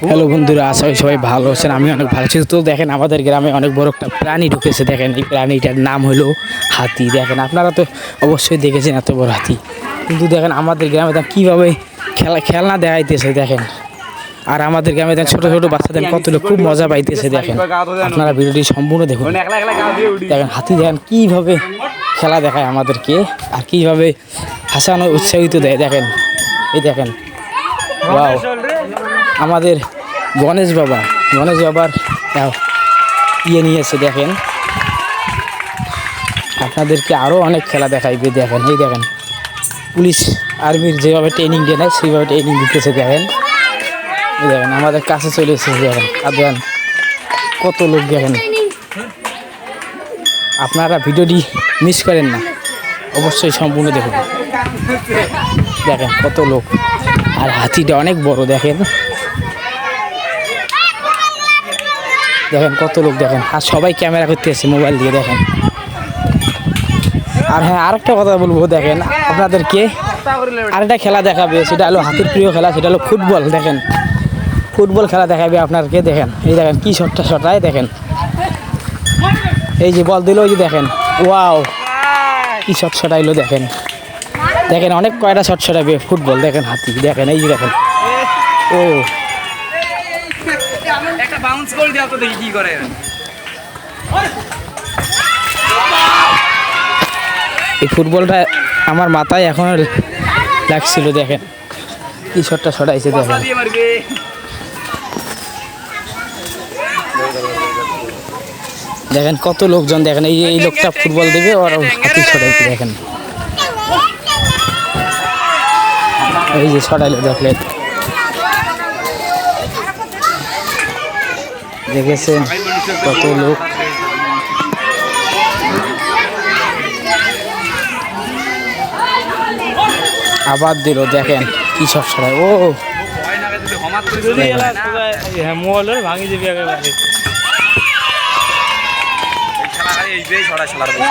Hello বন্ধুরা, আশা করি সবাই ভালো আছেন। আমি অনেক ভালো আছি। তো দেখেন, আমাদের গ্রামে অনেক বড় একটা প্রাণী ঢুকেছে। দেখেন, এই প্রাণীটার নাম হলো হাতি। দেখেন, আপনারা তো অবশ্যই দেখেছেন এত বড় হাতি। কিন্তু দেখেন, আমাদের গ্রামে কীভাবে খেলনা দেখাইতেছে দেখেন। আর আমাদের গ্রামে দেখেন ছোটো ছোটো বাচ্চাদের কত লোক খুব মজা পাইতেছে। দেখেন, আপনারা ভিডিওটি সম্পূর্ণ দেখুন। দেখেন, হাতি দেখেন কীভাবে খেলা দেখায় আমাদেরকে, আর কীভাবে হাসানো উৎসাহিত দেয়। দেখেন, এই দেখেন, ওয়াও, আমাদের গণেশ বাবার নিয়েছে। দেখেন, আপনাদেরকে আরও অনেক খেলা দেখাইবে। দেখেন, এই দেখেন, পুলিশ আর্মির যেভাবে ট্রেনিং দেয় না, সেইভাবে ট্রেনিং দিতেছে। দেখেন, এই দেখেন, আমাদের কাছে চলে এসেছে। দেখেন, আর দেখেন কত লোক। দেখেন, আপনারা ভিডিওটি মিস করেন না, অবশ্যই সম্পূর্ণ দেখুন। দেখেন কত লোক, আর হাতিটা অনেক বড়। দেখেন দেখেন কত লোক। দেখেন, আর সবাই ক্যামেরা করতেছে মোবাইল দিয়ে। দেখেন, আর হ্যাঁ, আরেকটা কথা বলবো। দেখেন, আপনাদেরকে আরেকটা খেলা দেখাবে, সেটা হলো হাতির প্রিয় খেলা, সেটা হলো ফুটবল। দেখেন, ফুটবল খেলা দেখাবে আপনাদেরকে। দেখেন, এই দেখেন কি শটটায়। দেখেন, এই যে বল দিল, ওই যে দেখেন, ওয়াও, কি শটাইলো। দেখেন দেখেন, অনেক কয়টা শট শটাইবে ফুটবল। দেখেন হাতি, দেখেন, এই যে দেখেন, ও একটা বাউন্স গোল দাও তো দেখি কি করে। এই ফুটবলটা আমার মাথায় এখন লাগছিল। দেখেন কি শটটা ছড়াইছে। দেখেন, দেখেন কত লোকজন। দেখেন, এই লোকটা ফুটবল দেবে আর হাতি ছড়াইছে। দেখেন, এই যে ছড়াইলো। দেখলেন, দেখেছেন কত লোক। আবার দিল। দেখেন কি সব ছড়ায়। ও ভাঙি যাবি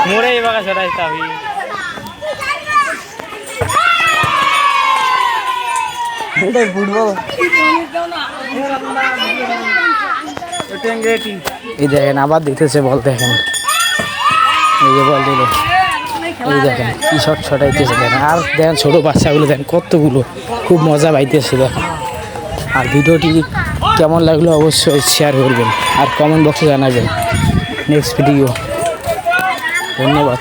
মোরে এবার ছড়াইতে আমি এই দেখেন, আবার দিতেছে বল। দেখেন, এই যে বল দিল। এই দেখেন কি শট ছটাইতেছে। দেখেন, আর দেখেন ছোটো বাচ্চাগুলো দেখেন কতগুলো, খুব মজা পাইতেছে। দেখেন, আর ভিডিওটি কেমন লাগলো অবশ্যই শেয়ার করবেন, আর কমেন্ট বক্সে জানাবেন। Next video. ধন্যবাদ।